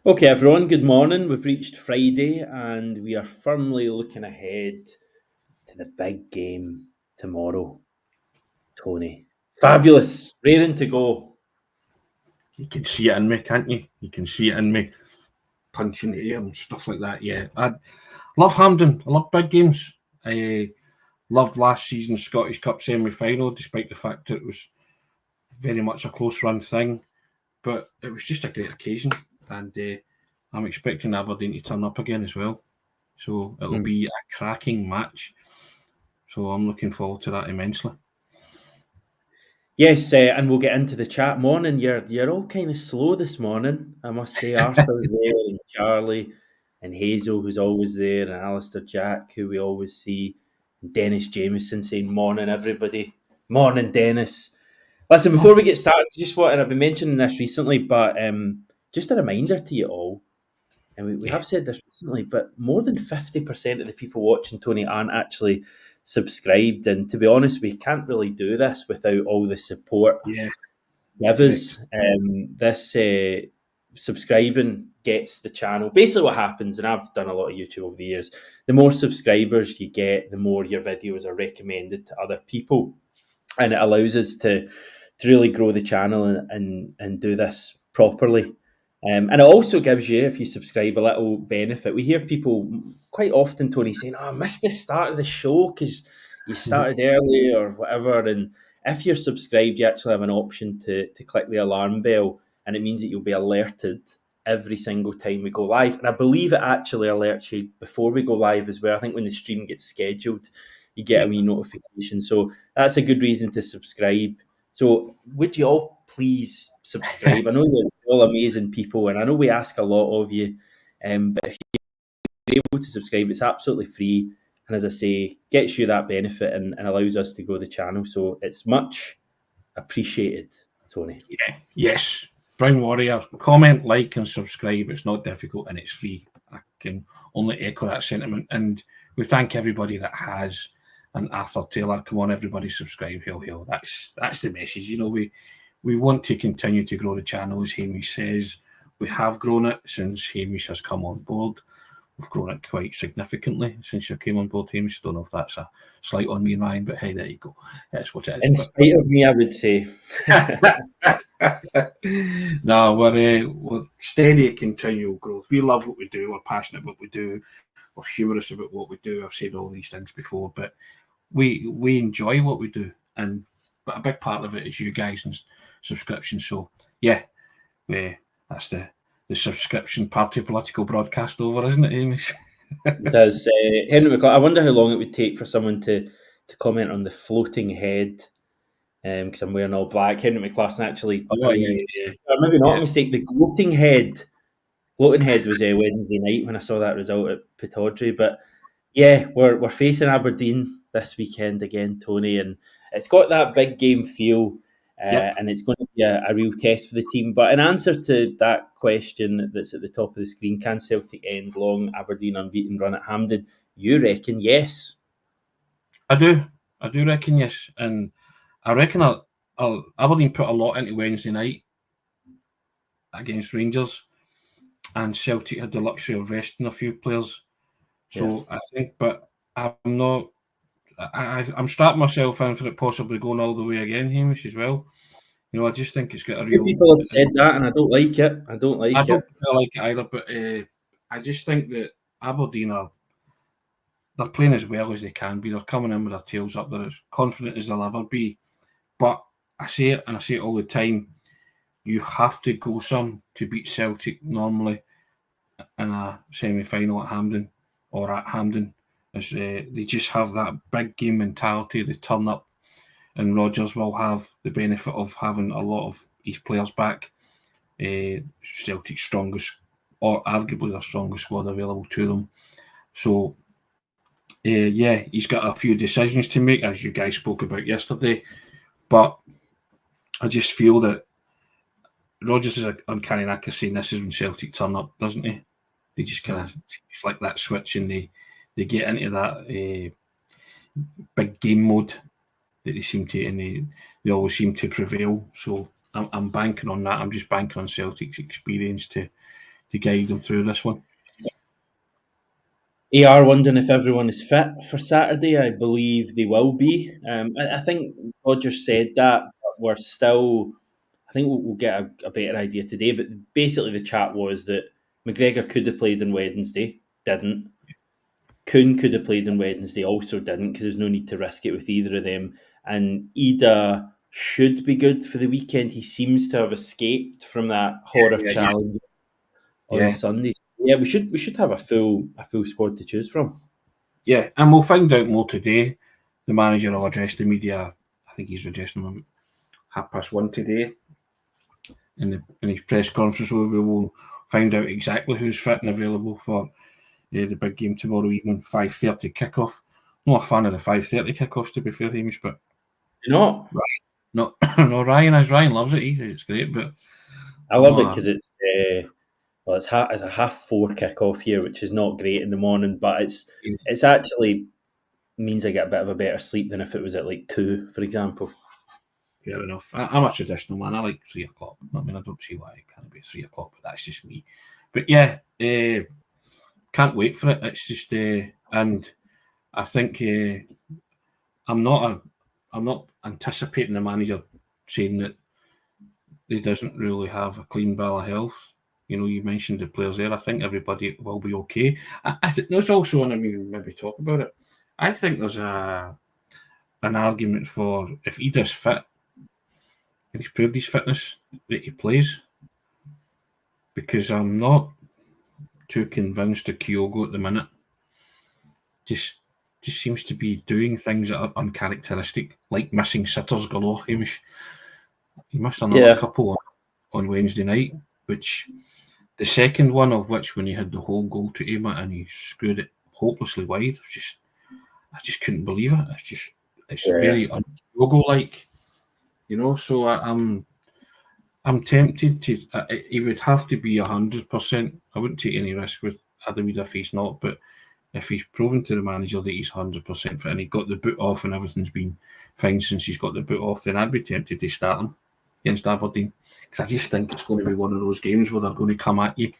Okay, everyone, good morning. We've reached Friday and we are firmly looking ahead to the big game tomorrow. Tony. Fabulous. Raring to go. You can see it in me, can't you? You can see it in me, punching the air and stuff like that. Yeah, I love Hampden. I love big games. I loved last season's Scottish Cup semi-final, despite the fact that it was very much a close-run thing. But it was just a great occasion, and I'm expecting Aberdeen to turn up again as well. So it'll be a cracking match. So I'm looking forward to that immensely. Yes, and we'll get into the chat. Morning, you're all kind of slow this morning, I must say. Arthur's there, and Charlie, and Hazel, who's always there, and Alistair Jack, who we always see, and Dennis Jameson saying morning, everybody. Morning, Dennis. Listen, before we get started, I've been mentioning this recently, but just a reminder to you all, and we have said this recently, but more than 50% of the people watching Tony aren't actually subscribed. And to be honest, we can't really do this without all the support. Yeah. Give us this subscribing gets the channel. Basically, what happens, and I've done a lot of YouTube over the years, the more subscribers you get, the more your videos are recommended to other people. And it allows us to really grow the channel and do this properly. And it also gives you, if you subscribe, a little benefit. We hear people quite often, Tony, saying, I missed the start of the show because you started early or whatever. And if you're subscribed, you actually have an option to click the alarm bell, and it means that you'll be alerted every single time we go live. And I believe it actually alerts you before we go live as well. I think when the stream gets scheduled, you get a wee notification. So that's a good reason to subscribe. So would you all please subscribe? I know you're all amazing people, and I know we ask a lot of you, but if you're able to subscribe, it's absolutely free. And as I say, gets you that benefit and allows us to grow the channel. So it's much appreciated, Tony. Yeah. Yes. Brown Warrior, comment, like, and subscribe. It's not difficult and it's free. I can only echo that sentiment. And we thank everybody that has. And Arthur Taylor, come on, everybody subscribe. Hail. That's the message. You know, we want to continue to grow the channel, as Hamish says. We have grown it since Hamish has come on board. We've grown it quite significantly since you came on board, Hamish. Don't know if that's a slight on me and Ryan, but hey, there you go. That's what it is. In spite of me, I would say. No, we're steady continual growth. We love what we do. We're passionate about what we do. We're humorous about what we do. I've said all these things before, but we enjoy what we do, but a big part of it is you guys and subscription. So yeah, that's the subscription party political broadcast over, isn't it, Hamish? It does. Henry McClark, I wonder how long it would take for someone to comment on the floating head, because I'm wearing all black. Henry McClark actually, or maybe not a mistake, the gloating head. Gloating head was Wednesday night when I saw that result at Pittodrie. But yeah, we're facing Aberdeen this weekend again, Tony, and it's got that big game feel. And it's going to be a real test for the team. But in answer to that question that's at the top of the screen, can Celtic end long Aberdeen unbeaten run at Hampden? You reckon yes? I do reckon yes. And I reckon Aberdeen put a lot into Wednesday night against Rangers, and Celtic had the luxury of resting a few players. So I think, but I'm not. I'm strapping myself in for it possibly going all the way again, Hamish, as well. You know, I just think it's got a real. People have said that, and I don't like it. I don't like it either. But I just think that Aberdeen they're playing as well as they can be. They're coming in with their tails up. They're as confident as they'll ever be. But I say it, and I say it all the time. You have to go some to beat Celtic normally in a semi-final at Hampden or at Hampden. As they just have that big game mentality. They turn up, and Rodgers will have the benefit of having a lot of his players back. Celtic's strongest, or arguably their strongest squad available to them. So, he's got a few decisions to make, as you guys spoke about yesterday. But I just feel that Rodgers is an uncanny knack of saying this is when Celtic turn up, doesn't he? They just kind of flick that switch and they get into that big game mode that they seem to, and they always seem to prevail. So I'm banking on that. I'm just banking on Celtic's experience to guide them through this one. AR wondering if everyone is fit for Saturday. I believe they will be. I think Roger said that, but we're still. I think we'll get a better idea today. But basically, the chat was that McGregor could have played on Wednesday, didn't. Kuhn could have played on Wednesday, also didn't, because there's no need to risk it with either of them. And Ida should be good for the weekend. He seems to have escaped from that horror challenge on Sunday. Yeah, we should have a full squad to choose from. Yeah, and we'll find out more today. The manager will address the media. I think he's addressing them 1:30 today in his press conference. So we will find out exactly who's fit and available for the big game tomorrow evening, 5:30 kickoff. Not a fan of the 5:30 kickoffs, to be fair, Hamish, but you're not. No, Ryan loves it. It's great, but I love it because it's it's a 4:30 kickoff here, which is not great in the morning, but it's actually means I get a bit of a better sleep than if it was at like 2, for example. Fair enough. I'm a traditional man. I like 3 o'clock. I mean, I don't see why it can't be 3 o'clock, but that's just me. But yeah, can't wait for it. It's just, and I think I'm not anticipating the manager saying that he doesn't really have a clean bill of health. You know, you mentioned the players there. I think everybody will be okay. I think there's also, and I mean, maybe talk about it. I think there's an argument for if he does fit, and he's proved his fitness, that he plays. Because I'm not too convinced of Kyogo at the minute. Just seems to be doing things that are uncharacteristic, like missing sitters galore, Hamish. He missed another couple on Wednesday night, which the second one of which, when he had the whole goal to aim at and he screwed it hopelessly wide, I just couldn't believe it. It's very un-Kyogo-like, you know. So I'm tempted to. He would have to be 100%. I wouldn't take any risk with Adamida if he's not. But if he's proven to the manager that he's 100% fit and he got the boot off and everything's been fine since he's got the boot off, then I'd be tempted to start him against Aberdeen, because I just think it's going to be one of those games where they're going to come at you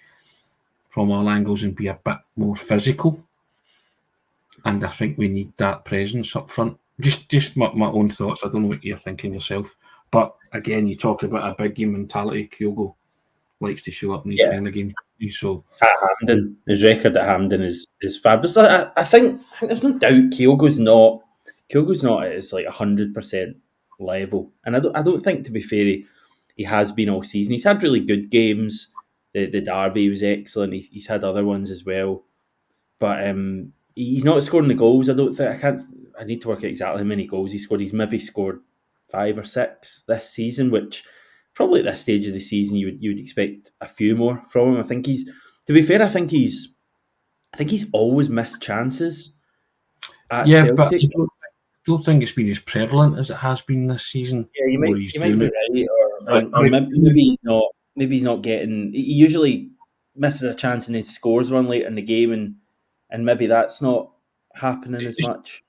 from all angles and be a bit more physical. And I think we need that presence up front. Just my own thoughts. I don't know what you're thinking yourself. But again, you talk about a big game mentality. Kyogo likes to show up in these kind of games. So at Hampden, his record at Hampden is fabulous. I think there's no doubt Kyogo's not at his like 100% level, and I don't think, to be fair, he has been all season. He's had really good games. The derby was excellent. He's had other ones as well, but he's not scoring the goals. I need to work out exactly how many goals he scored. He's maybe scored 5 or 6 this season, which probably at this stage of the season you would expect a few more from him. I think he's always missed chances at Celtic. But I don't think it's been as prevalent as it has been this season. Yeah, you might be right, or maybe he's not getting. He usually misses a chance and then scores one later in the game, and maybe that's not happening as much.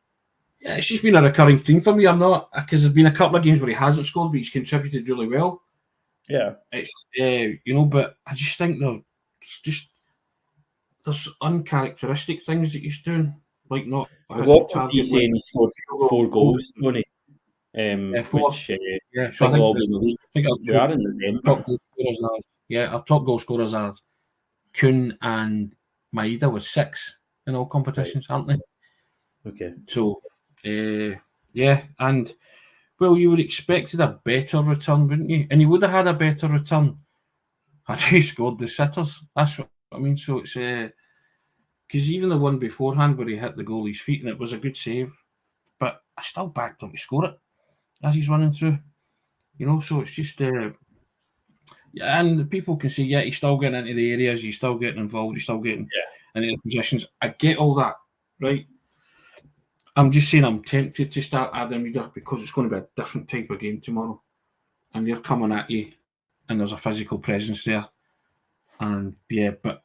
Yeah, it's just been a recurring theme for me. I'm not, because there's been a couple of games where he hasn't scored, but he's contributed really well. Yeah, it's but I just think there's uncharacteristic things that he's doing, like not. What would you saying he scored 4 goals, Tony? 4. Which so I think will be in the league. We are in November. Our top goal scorers are Kuhn and Maeda with 6 in all competitions, aren't they? Okay. So, and well, you would have expected a better return, wouldn't you? And he would have had a better return had he scored the sitters. That's what I mean. So it's because even the one beforehand where he hit the goalie's feet and it was a good save, but I still backed him to score it as he's running through. You know, so it's just and people can say, yeah, he's still getting into the areas, he's still getting involved, he's still getting into the positions. I get all that, right? I'm just saying I'm tempted to start Adam Reader because it's going to be a different type of game tomorrow. And they're coming at you and there's a physical presence there. And but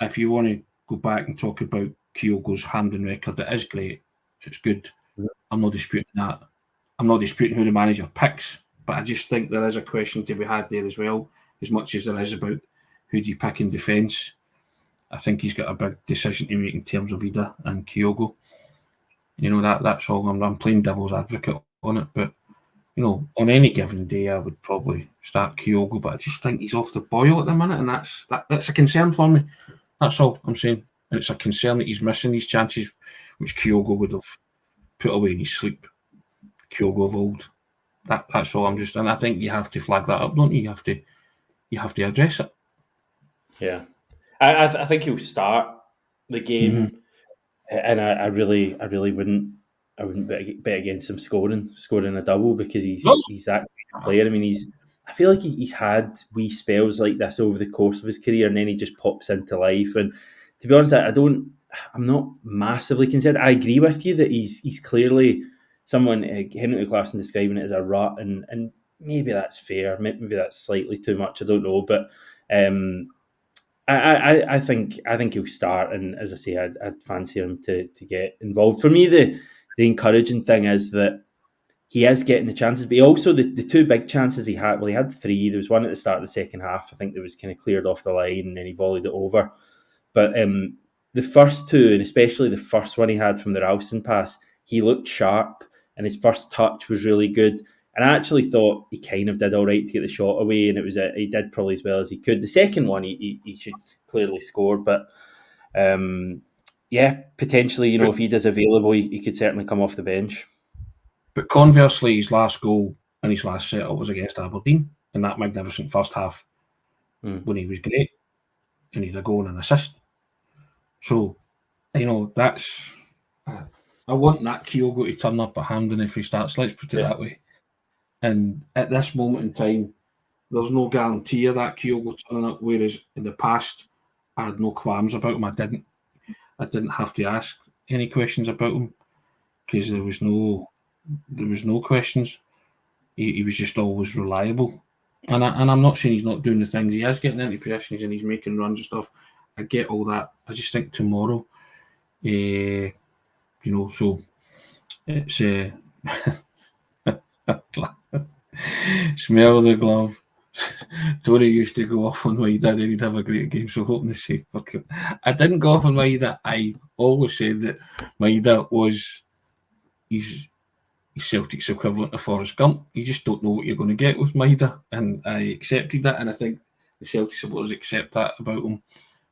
if you want to go back and talk about Kyogo's Hampden record, it is great. It's good. I'm not disputing that. I'm not disputing who the manager picks, but I just think there is a question to be had there as well, as much as there is about who do you pick in defence? I think he's got a big decision to make in terms of Ida and Kyogo. That's all. I'm playing devil's advocate on it, but on any given day, I would probably start Kyogo, but I just think he's off the boil at the minute, and that's a concern for me. That's all I'm saying. And it's a concern that he's missing these chances, which Kyogo would have put away in his sleep. Kyogo of old. That's all. And I think you have to flag that up, don't you? You have to address it. Yeah, I think he'll start the game, and I really wouldn't bet against him scoring a double, because he's that kind of player. I mean, I feel like he's had wee spells like this over the course of his career, and then he just pops into life. And to be honest, I'm not massively concerned. I agree with you that he's clearly someone, Henry Clarkson describing it as a rut, and maybe that's fair, maybe that's slightly too much, I don't know, but I think he'll start, and as I say, I'd fancy him to get involved. For me, the encouraging thing is that he is getting the chances, but he also, the two big chances he had, well, he had three. There was one at the start of the second half, I think, that was kind of cleared off the line, and then he volleyed it over. But the first two, and especially the first one he had from the Ralston pass, he looked sharp, and his first touch was really good. And I actually thought he kind of did all right to get the shot away, and he did probably as well as he could. The second one, he should clearly score, but potentially, if he does available, he could certainly come off the bench. But conversely, his last goal and his last set-up was against Aberdeen in that magnificent first half when he was great, and he had a goal and an assist. So, that's... I want that Kyogo to turn up at Hampden if he starts, let's put it that way. And at this moment in time, there's no guarantee of that Kyogo turning up, whereas in the past, I had no qualms about him. I didn't have to ask any questions about him, because there was no questions. He was just always reliable. And I'm not saying he's not doing the things. He is getting into possessions and he's making runs and stuff. I get all that. I just think tomorrow, so it's smell the glove. Tony used to go off on Maida and he'd have a great game, so hoping to say, fuck it. I didn't go off on Maida. I always said that Maida was his Celtic's equivalent of Forrest Gump. You just don't know what you're going to get with Maida, and I accepted that, and I think the Celtic supporters accept that about him.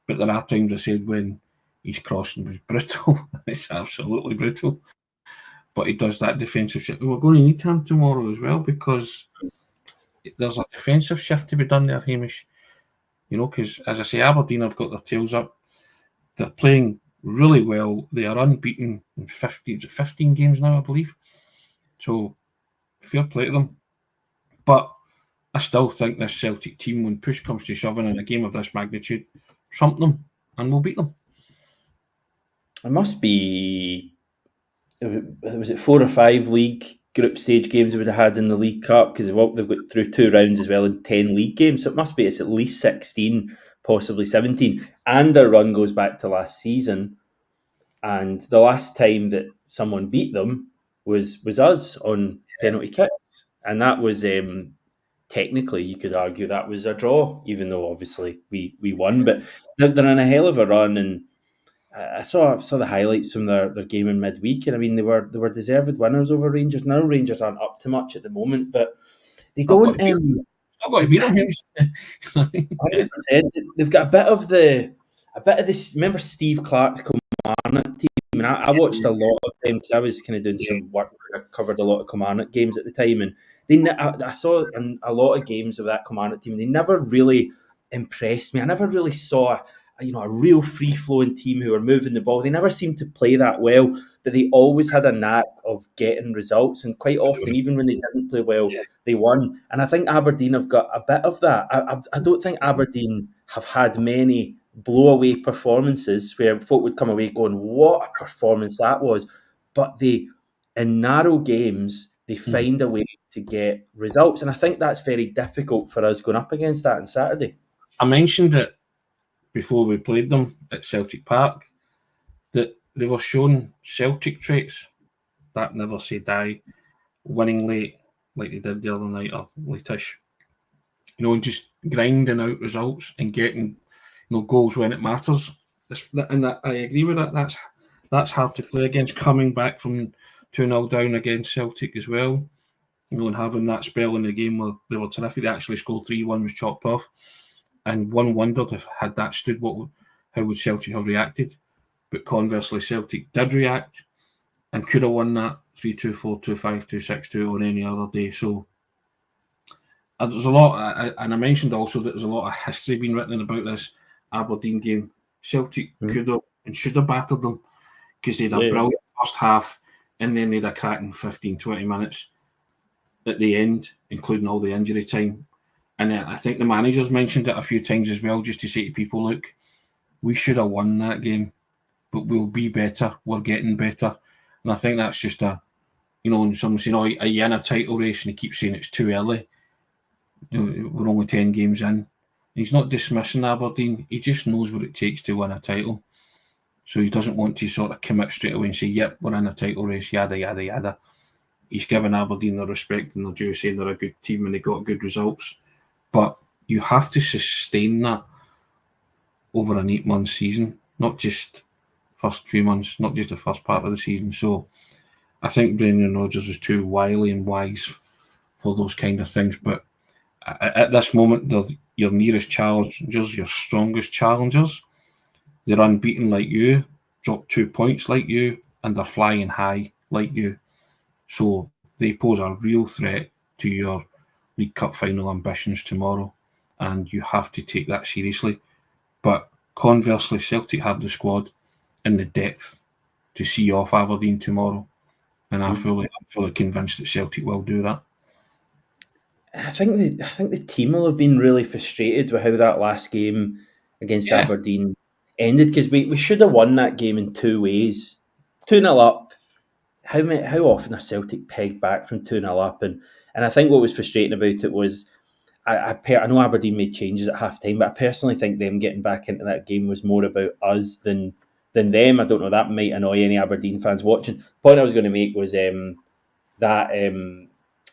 But there are times I said when his crossing was brutal. It's absolutely brutal. But he does that defensive shift. We're going to need him tomorrow as well, because there's a defensive shift to be done there, Hamish. Because, as I say, Aberdeen have got their tails up. They're playing really well. They are unbeaten in 15 games now, I believe. So, fair play to them. But I still think this Celtic team, when push comes to shoving in a game of this magnitude, trump them and we'll beat them. It must be, was it 4 or 5 league group stage games they would have had in the League Cup, because they've got through 2 rounds as well in 10 league games, so it's at least 16, possibly 17, and their run goes back to last season, and the last time that someone beat them was us on penalty kicks, and that was technically, you could argue that was a draw, even though obviously we won, but they're in a hell of a run. And I saw the highlights from their game in midweek, and I mean they were deserved winners over Rangers. Now Rangers aren't up to much at the moment, but they don't. I've got to beat them. 100%. They've got a bit of this. Remember Steve Clark's Kilmarnock team? And I watched a lot of them because I was kind of doing some work. I covered a lot of Kilmarnock games at the time, and I saw a lot of games of that Kilmarnock team. And they never really impressed me. I never really saw a real free-flowing team who were moving the ball. They never seemed to play that well, but they always had a knack of getting results, and quite often, even when they didn't play well, they won. And I think Aberdeen have got a bit of that. I don't think Aberdeen have had many blow-away performances where folk would come away going, what a performance that was. But in narrow games, they find a way to get results. And I think that's very difficult for us going up against that on Saturday. I mentioned it before we played them at Celtic Park, that they were showing Celtic traits, that never say die, winning late like they did the other night, or late-ish. and just grinding out results and getting, goals when it matters. And I agree with that. That's hard to play against. Coming back from 2-0 down against Celtic as well, and having that spell in the game where they were terrific. They actually scored 3-1, was chopped off, and one wondered if had that stood, how would Celtic have reacted? But conversely, Celtic did react and could have won that 3-2, 4-2, 5-2, 6-2 on any other day. So there's a lot, and I mentioned also that there's a lot of history being written about this Aberdeen game. Celtic could have and should have battered them because they had a brilliant first half, and then they had a cracking 15-20 minutes at the end, including all the injury time. And I think the managers mentioned it a few times as well, just to say to people, look, we should have won that game, but we'll be better. We're getting better. And I think that's just and someone saying, are you in a title race? And he keeps saying it's too early. We're only 10 games in. He's not dismissing Aberdeen. He just knows what it takes to win a title. So he doesn't want to sort of commit straight away and say, yep, we're in a title race, yada, yada, yada. He's given Aberdeen the respect and the due, saying they're a good team and they got good results. But you have to sustain that over an 8-month season, not just first few months, not just the first part of the season. So I think Brendan Rodgers is too wily and wise for those kind of things. But at this moment, they're your nearest challengers, your strongest challengers. They're unbeaten like you, dropped 2 points like you, and they're flying high like you. So they pose a real threat to your League Cup final ambitions tomorrow, and you have to take that seriously. But conversely, Celtic have the squad and the depth to see off Aberdeen tomorrow, and I'm fully convinced that Celtic will do that. I think the team will have been really frustrated with how that last game against Aberdeen ended, because we should have won that game in two ways. 2-0 up. How often are Celtic pegged back from 2-0 up? And I think what was frustrating about it was I know Aberdeen made changes at half time, but I personally think them getting back into that game was more about us than them. I don't know, that might annoy any Aberdeen fans watching. The point I was going to make was that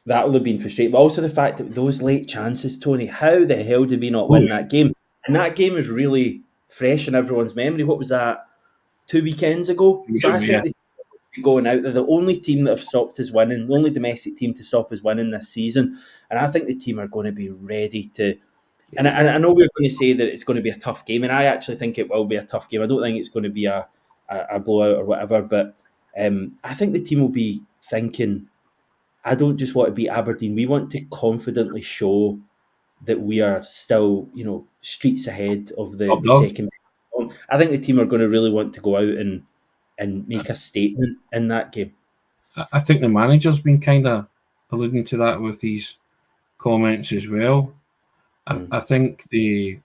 will have been frustrating, but also the fact that those late chances, Tony, how the hell did we not win that game? And that game is really fresh in everyone's memory. What was that, 2 weekends ago? So I think going out, they're the only team that have stopped us winning, the only domestic team to stop us winning this season. And I think the team are going to be ready to. And I know we're going to say that it's going to be a tough game, and I actually think it will be a tough game. I don't think it's going to be a blowout or whatever, but I think the team will be thinking, I don't just want to beat Aberdeen. We want to confidently show that we are still, streets ahead of the second. I think the team are going to really want to go out and make a statement in that game. I think the manager's been kind of alluding to that with these comments as well. I think they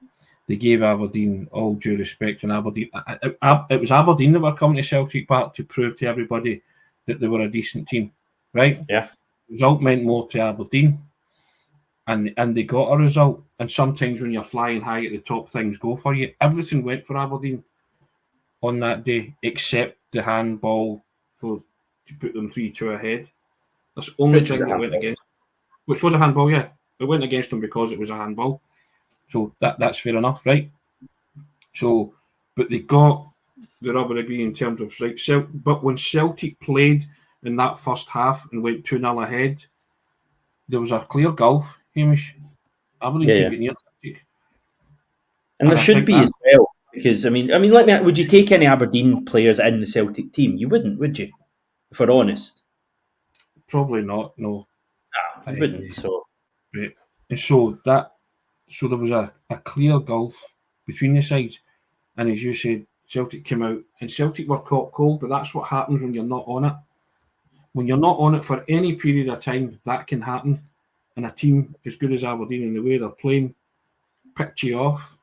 gave Aberdeen all due respect, and Aberdeen. It was Aberdeen that were coming to Celtic Park to prove to everybody that they were a decent team, right? Yeah. The result meant more to Aberdeen, and they got a result. And sometimes when you're flying high at the top, things go for you. Everything went for Aberdeen on that day, except the handball to put them 3-2 ahead. That's the only thing that went against, which was a handball, yeah. It went against them because it was a handball. So that's fair enough, right? So, but they got the rubber agree in terms of right. But when Celtic played in that first half and went 2-0 ahead, there was a clear gulf, Hamish. Aberdeen could get near Celtic. And there should be as well. Because would you take any Aberdeen players in the Celtic team? You wouldn't, would you? If we're honest. Probably not, no. I wouldn't. So right. And so there was a clear gulf between the sides. And as you said, Celtic came out and Celtic were caught cold, but that's what happens when you're not on it. When you're not on it for any period of time, that can happen. And a team as good as Aberdeen in the way they're playing picked you off.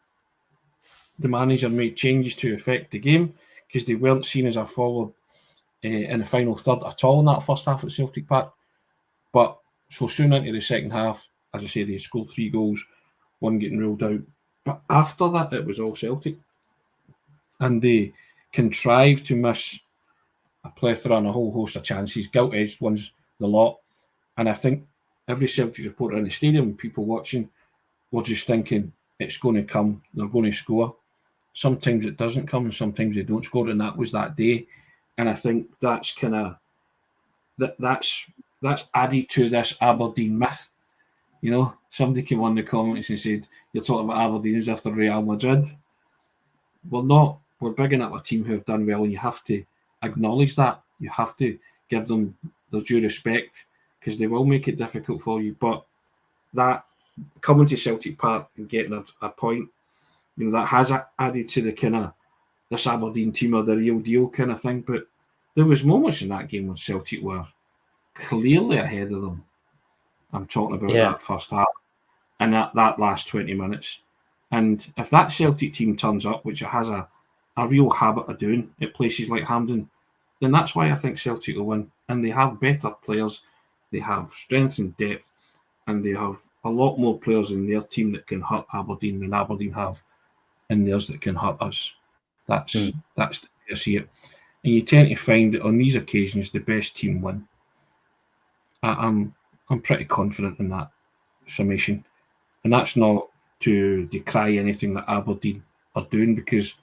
The manager made changes to affect the game because they weren't seen as a forward in the final third at all in that first half at Celtic Park. But so soon into the second half, as I say, they scored 3 goals, 1 getting ruled out. But after that, it was all Celtic. And they contrived to miss a plethora and a whole host of chances, gilt-edged ones, the lot. And I think every Celtic supporter in the stadium, people watching, we're just thinking it's going to come, they're going to score. Sometimes it doesn't come, and sometimes they don't score, and that was that day. And I think that's kind of that's added to this Aberdeen myth. You know, somebody came on the comments and said, "You're talking about Aberdeen as after Real Madrid." We're not. We're bigging up a team who have done well, and you have to acknowledge that. You have to give them their due respect, because they will make it difficult for you. But that coming to Celtic Park and getting a point, you know, that has added to the kind of this Aberdeen team are the real deal kind of thing. But there was moments in that game when Celtic were clearly ahead of them. I'm talking about that first half and that last 20 minutes. And if that Celtic team turns up, which it has a real habit of doing at places like Hampden, then that's why I think Celtic will win. And they have better players, they have strength and depth, and they have a lot more players in their team that can hurt Aberdeen than Aberdeen have in theirs that can hurt us. That's the way I see it. And you tend to find that on these occasions, the best team win. I'm pretty confident in that summation. And that's not to decry anything that Aberdeen are doing, because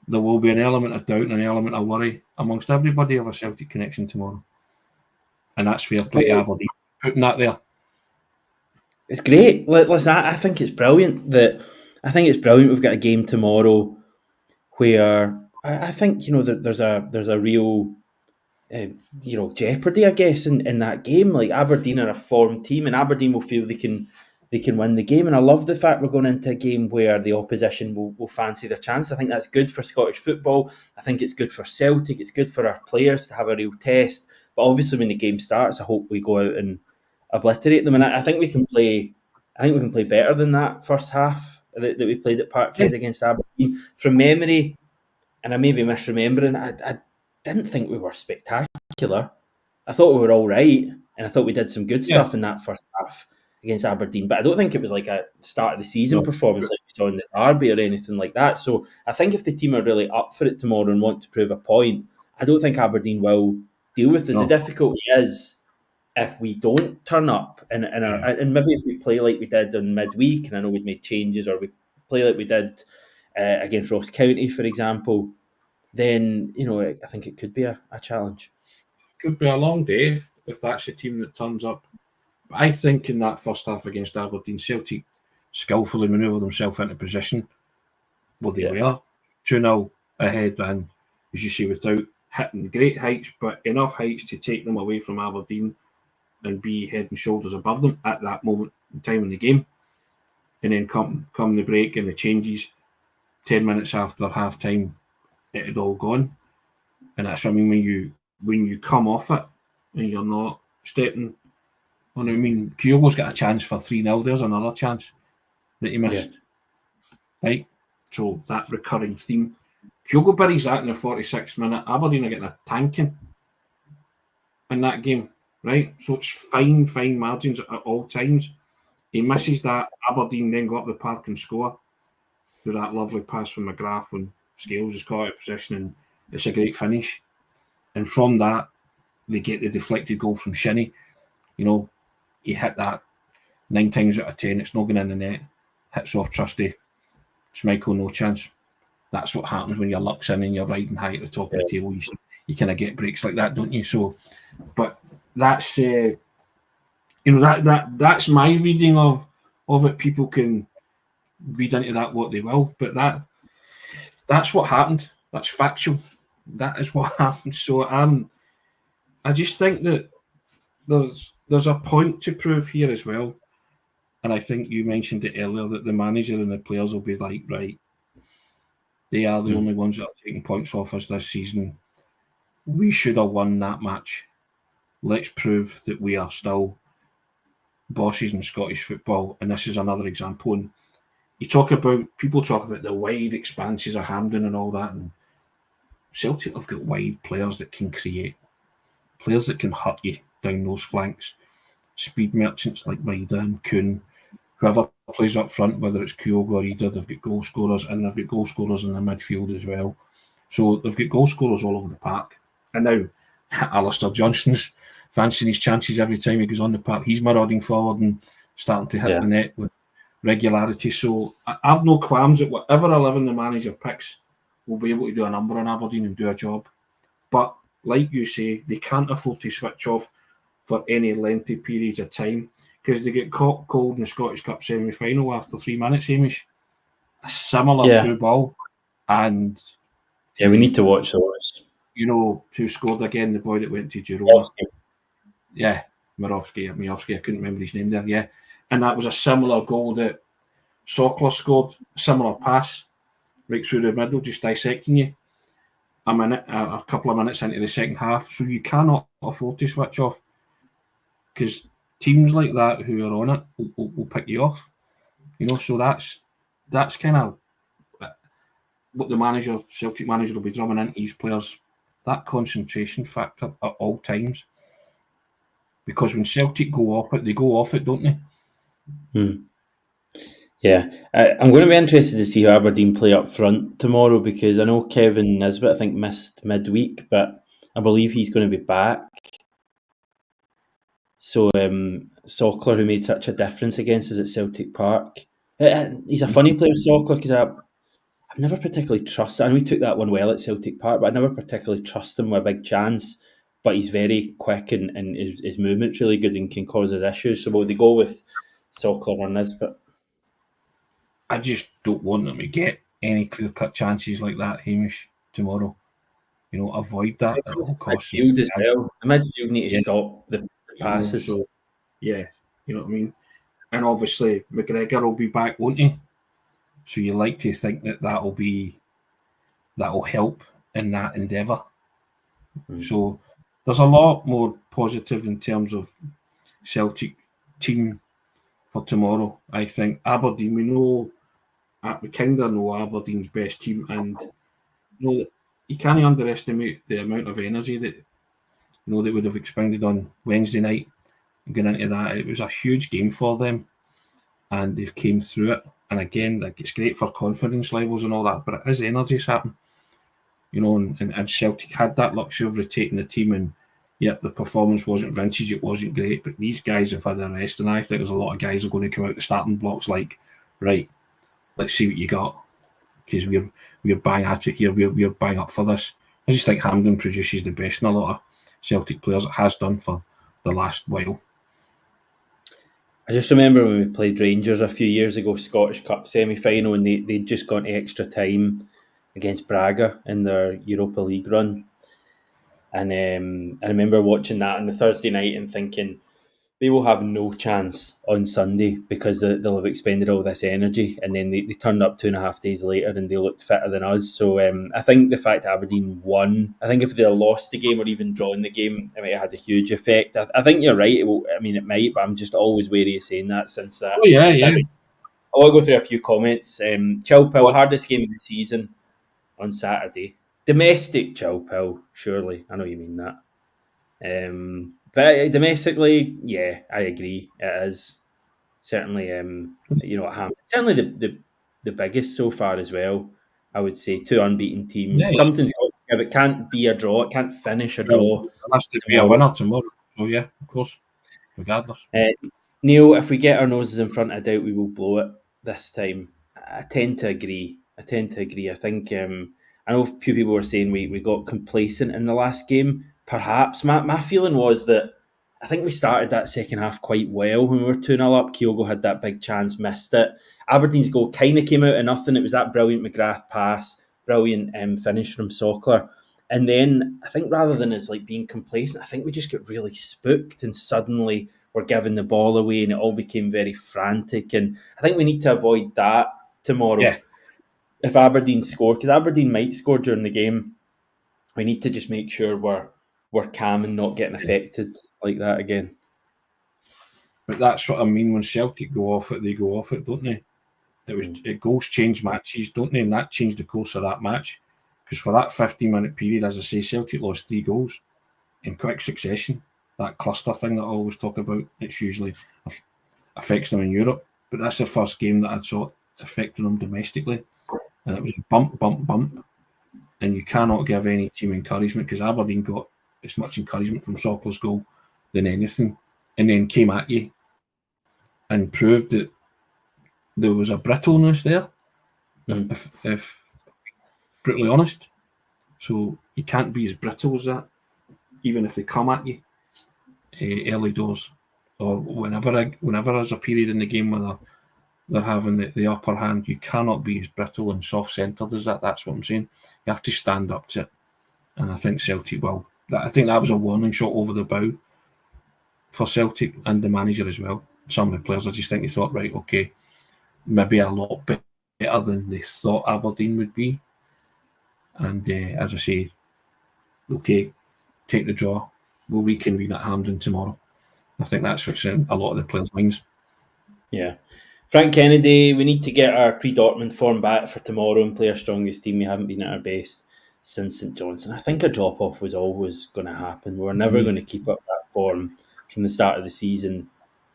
there will be an element of doubt and an element of worry amongst everybody of a Celtic connection tomorrow. And that's fair play to Aberdeen, putting that there. It's great. Listen, I think it's brilliant we've got a game tomorrow where I think, you know, there's a real you know, jeopardy, I guess, in that game. Like, Aberdeen are a formed team, and Aberdeen will feel they can win the game. And I love the fact we're going into a game where the opposition will fancy their chance. I think that's good for Scottish football. I think it's good for Celtic. It's good for our players to have a real test. But obviously, when the game starts, I hope we go out and obliterate them. And I think we can play. I think we can play better than that first half that we played at Parkhead against Aberdeen. From memory, and I may be misremembering, I didn't think we were spectacular. I thought we were all right, and I thought we did some good stuff in that first half against Aberdeen. But I don't think it was like a start of the season performance like we saw in the derby or anything like that. So I think if the team are really up for it tomorrow and want to prove a point, I don't think Aberdeen will deal with this. The difficulty is if we don't turn up and maybe if we play like we did in midweek, and I know we'd made changes, or we play like we did against Ross County, for example, then, you know, I think it could be a challenge. Could be a long day if that's the team that turns up. But I think in that first half against Aberdeen, Celtic skillfully manoeuvred themselves into position where they were 2-0 ahead, and as you say, without hitting great heights, but enough heights to take them away from Aberdeen and be head and shoulders above them at that moment in time in the game. And then come the break and the changes, 10 minutes after half time, it had all gone. And that's what I mean, when you come off it and you're not stepping on it. I mean, Kyogo's got a chance for 3-0. There's another chance that he missed. Right? So that recurring theme. Kyogo buries that in the 46th minute. Aberdeen are getting a tanking in that game. Right? So it's fine margins at all times. He misses that. Aberdeen then go up the park and score through that lovely pass from McGrath when Scales is caught out of position, and it's a great finish. And from that, they get the deflected goal from Shinnie. You know, he hit that 9 times out of 10. It's not going in the net. Hits off Trusty. Schmeichel, no chance. That's what happens when your luck's in and you're riding high at the top of the table. You kind of get breaks like that, don't you? So, but that's you know, that's my reading of it. People can read into that what they will, but that's what happened. That's factual. That is what happened. So I just think that there's a point to prove here as well. And I think you mentioned it earlier that the manager and the players will be like, right, they are the only ones that have taken points off us this season. We should have won that match. Let's prove that we are still bosses in Scottish football. And this is another example. And people talk about the wide expanses of Hampden and all that. And Celtic have got wide players that can create, players that can hurt you down those flanks. Speed merchants like Maida and Kuhn, whoever plays up front, whether it's Kyogo or Ida, they've got goal scorers, and they've got goal scorers in the midfield as well. So they've got goal scorers all over the park. And now Alistair Johnston's fancying his chances every time he goes on the park. He's marauding forward and starting to hit the net with regularity. So I've no qualms that whatever 11 the manager picks will be able to do a number on Aberdeen and do a job. But like you say, they can't afford to switch off for any lengthy periods of time because they get caught cold in the Scottish Cup semi-final after 3 minutes, Hamish. A similar through ball. And we need to watch those. You know who scored again? The boy that went to Girona. Yeah, Mirovsky. I couldn't remember his name there. Yeah. And that was a similar goal that Sockler scored, similar pass, right through the middle, just dissecting you. A couple of minutes into the second half. So you cannot afford to switch off because teams like that who are on it will pick you off. You know, so that's kind of what the Celtic manager will be drumming into his players, that concentration factor at all times. Because when Celtic go off it, they go off it, don't they? Yeah, I'm going to be interested to see how Aberdeen play up front tomorrow because I know Kevin Nisbet, I think, missed midweek, but I believe he's going to be back. So Sockler, who made such a difference against us at Celtic Park, he's a funny player, Sockler, because I've never particularly trusted. And we took that one well at Celtic Park, but I never particularly trust him with a big chance. But he's very quick and his movement's really good and can cause us issues. So will they go with Sockler or Nisbet? I just don't want them to get any clear-cut chances like that, Hamish, tomorrow. You know, avoid that at all costs. Midfield as well. The midfield need to stop the passes. So, yeah, you know what I mean? And obviously, McGregor will be back, won't he? So you like to think that'll help in that endeavour. So there's a lot more positive in terms of Celtic team for tomorrow. I think Aberdeen, we kind of know Aberdeen's best team, and you can't underestimate the amount of energy that they would have expended on Wednesday night. Going into that, it was a huge game for them, and they've came through it. And again, it's great for confidence levels and all that, but it is energy sapping. And Celtic had that luxury of rotating the team, and yet the performance wasn't vintage, it wasn't great, but these guys have had a rest, and I think there's a lot of guys who are going to come out the starting blocks like, right, let's see what you got, because we're bang at it here, we're bang up for this. I just think Hampden produces the best in a lot of Celtic players. It has done for the last while. I just remember when we played Rangers a few years ago, Scottish Cup semi-final, and they'd just gone to extra time against Braga in their Europa League run. And I remember watching that on the Thursday night and thinking, they will have no chance on Sunday because they'll have expended all this energy. And then they turned up 2.5 days later and they looked fitter than us. So I think the fact that Aberdeen won, I think if they lost the game or even drawn the game, it might have had a huge effect. I think you're right. It might, but I'm just always wary of saying that since that. Oh, yeah. I want to go through a few comments. Chilpil, hardest game of the season on Saturday. Domestic Chilpil, surely. I know you mean that. But domestically, yeah, I agree. It is certainly, certainly the biggest so far as well. I would say 2 unbeaten teams. Yeah. Something's got to give. It can't be a draw. It can't finish a draw. It has to be a winner tomorrow. So yeah, of course, regardless. Neil, if we get our noses in front, I doubt we will blow it this time. I tend to agree. I think I know a few people were saying we got complacent in the last game. Perhaps. My feeling was that I think we started that second half quite well when we were 2-0 up. Kyogo had that big chance, missed it. Aberdeen's goal kind of came out of nothing. It was that brilliant McGrath pass, brilliant finish from Sockler. And then I think rather than us being complacent, I think we just got really spooked and suddenly we're giving the ball away and it all became very frantic. And I think we need to avoid that tomorrow. Yeah. If Aberdeen score, because Aberdeen might score during the game, we need to just make sure we're calm and not getting affected like that again. But that's what I mean. When Celtic go off it, they go off it, don't they? Goals change matches, don't they? And that changed the course of that match. Because for that 15-minute period, as I say, Celtic lost 3 goals in quick succession. That cluster thing that I always talk about, it's usually affects them in Europe. But that's the first game that I saw affecting them domestically. And it was bump, bump, bump. And you cannot give any team encouragement because Aberdeen got as much encouragement from Sockler's goal than anything, and then came at you and proved that there was a brittleness there, if brutally honest. So you can't be as brittle as that, even if they come at you early doors, or whenever there's a period in the game where they're having the upper hand. You cannot be as brittle and soft-centred as that. That's what I'm saying. You have to stand up to it. And I think Celtic will. I think that was a warning shot over the bow for Celtic and the manager as well. Some of the players, I just think they thought, right, okay, maybe a lot better than they thought Aberdeen would be. And as I say, okay, take the draw. We'll reconvene at Hampden tomorrow. I think that's what's in a lot of the players' minds. Yeah. Frank Kennedy, we need to get our pre-Dortmund form back for tomorrow and play our strongest team. We haven't been at our best since St Johnstone. I think a drop-off was always going to happen. We're never going to keep up that form from the start of the season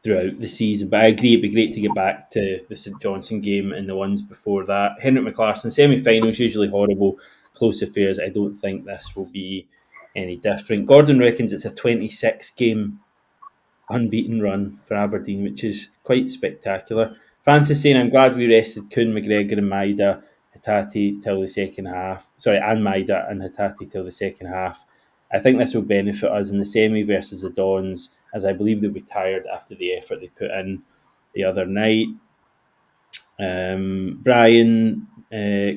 throughout the season. But I agree, it'd be great to get back to the St Johnstone game and the ones before that. Henrik McLarsson, semi-finals, usually horrible, close affairs. I don't think this will be any different. Gordon reckons it's a 26-game unbeaten run for Aberdeen, which is quite spectacular. Francis saying, I'm glad we rested Kuhn, McGregor and Maida Hatate till the second half. And Maida and Hatate till the second half. I think this will benefit us in the semi versus the Dons, as I believe they'll be tired after the effort they put in the other night. Brian,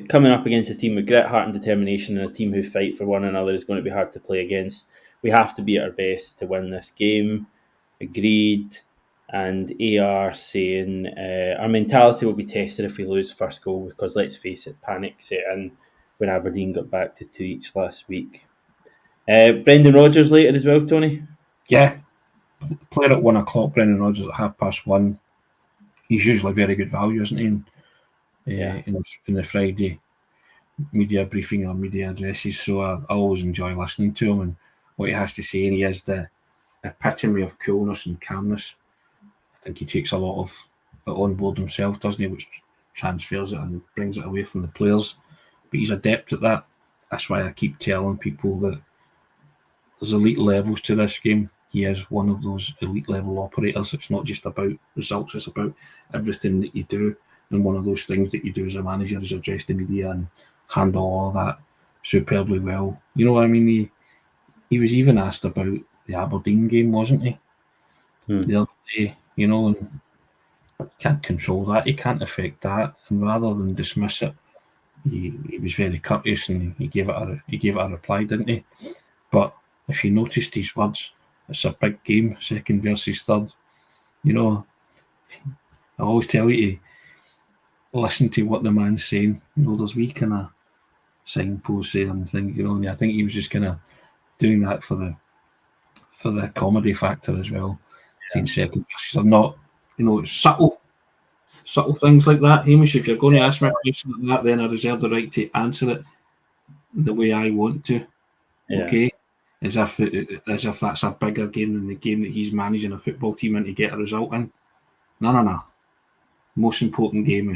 coming up against a team with grit, heart and determination and a team who fight for one another is going to be hard to play against. We have to be at our best to win this game. Agreed. And AR saying our mentality will be tested if we lose first goal, because let's face it, panic set in when Aberdeen got back to 2 each last week. Brendan Rodgers later as well, Tony? Yeah, player at 1 o'clock, Brendan Rodgers at 1:30. He's usually very good value, isn't he? In the Friday media briefing or media addresses. So I always enjoy listening to him and what he has to say, and he is the epitome of coolness and calmness. I think he takes a lot of it on board himself, doesn't he, which transfers it and brings it away from the players. But he's adept at that. That's why I keep telling people that there's elite levels to this game. He is one of those elite level operators. It's not just about results, it's about everything that you do. And one of those things that you do as a manager is address the media and handle all that superbly well. You know what I mean? He was even asked about the Aberdeen game, wasn't he? The other day, and he can't control that, he can't affect that, and rather than dismiss it, he was very courteous and he gave it a reply, didn't he? But if you noticed his words, it's a big game, second versus third. I always tell you to listen to what the man's saying. There's wee kind of signposts saying and things, and I think he was just kind of doing that for the comedy factor as well. Saying second versus, not, it's subtle things like that. Hamish, if you're going to ask me a question like that, then I reserve the right to answer it the way I want to. Okay, as if that's a bigger game than the game that he's managing a football team in to get a result in. No. Most important game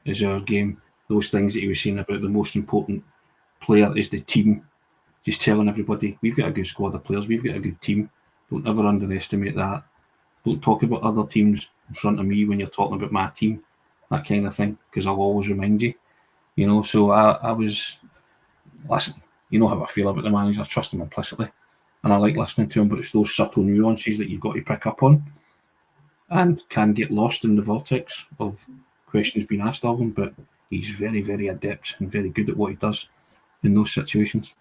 is our game. Those things that he was saying about the most important player is the team. Just telling everybody, we've got a good squad of players, we've got a good team. Don't ever underestimate that. Don't talk about other teams in front of me when you're talking about my team, that kind of thing, because I'll always remind you. So I was, listen, you know how I feel about the manager. I trust him implicitly, and I like listening to him, but it's those subtle nuances that you've got to pick up on and can get lost in the vortex of questions being asked of him, but he's very, very adept and very good at what he does in those situations.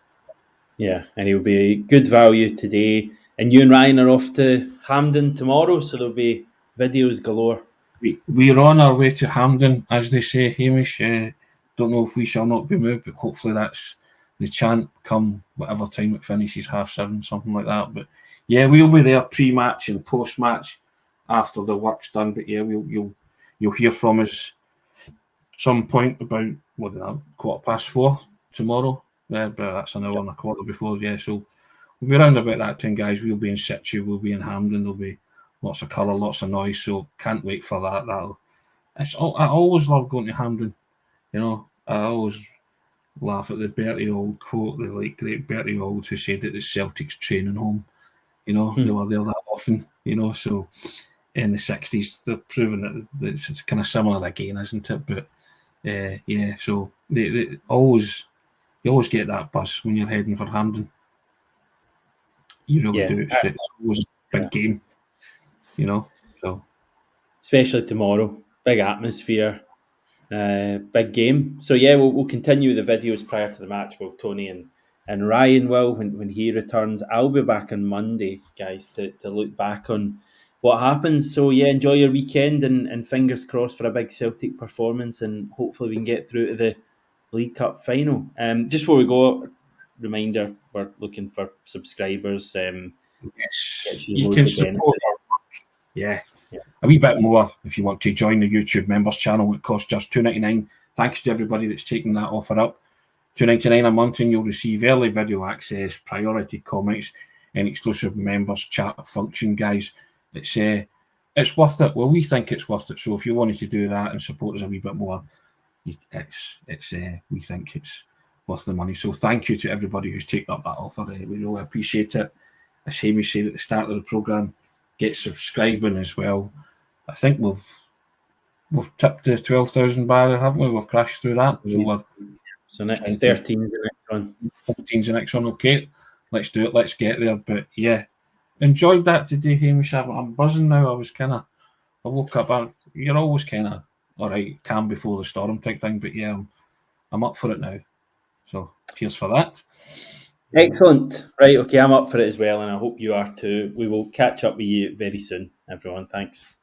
Yeah, and he'll be good value today. And you and Ryan are off to Hampden tomorrow, so there'll be videos galore. We're on our way to Hampden, as they say, Hamish. Don't know if we shall not be moved, but hopefully that's the chant come whatever time it finishes, 7:30, something like that. But yeah, we'll be there pre-match and post-match after the work's done. But yeah, you'll hear from us some point about 4:15 tomorrow. But that's an hour and a quarter before. Yeah, so we'll be around about that time, guys. We'll be in situ. We'll be in Hampden. There'll be lots of colour, lots of noise. So can't wait for that. I always love going to Hampden. I always laugh at the Bertie Auld quote, the great Bertie Auld, who said that it's Celtic's training home. They were there that often. So in the 60s. They're proving that it's kind of similar again, isn't it? But yeah, so they always you always get that buzz when you're heading for Hampden. You really do. It's always a big game, So especially tomorrow, big atmosphere, big game. So yeah, we'll continue the videos prior to the match. Well, Tony and Ryan will when he returns. I'll be back on Monday, guys, to look back on what happens. So yeah, enjoy your weekend and fingers crossed for a big Celtic performance, and hopefully we can get through to the League Cup final. Just before we go, reminder: we're looking for subscribers. Yes, you can support our work. Yeah. A wee bit more if you want to join the YouTube members channel. It costs just $2.99. Thanks to everybody that's taken that offer up. $2.99 a month, and you'll receive early video access, priority comments, and exclusive members chat function, guys. It's worth it. Well, we think it's worth it. So if you wanted to do that and support us a wee bit more, we think it's worth the money. So thank you to everybody who's taken up that offer. We really appreciate it. As Hamish said at the start of the programme, get subscribing as well. I think we've tipped the 12,000 barrier, haven't we? We've crashed through that. So next 13 is the next one. 14 is the next one. Okay, let's do it. Let's get there. But yeah, enjoyed that today, Hamish. I'm buzzing now. I woke up. You're always kind of all right, calm before the storm type thing. But yeah, I'm up for it now. So cheers for that. Excellent. Right, okay, I'm up for it as well, and I hope you are too. We will catch up with you very soon, everyone. Thanks.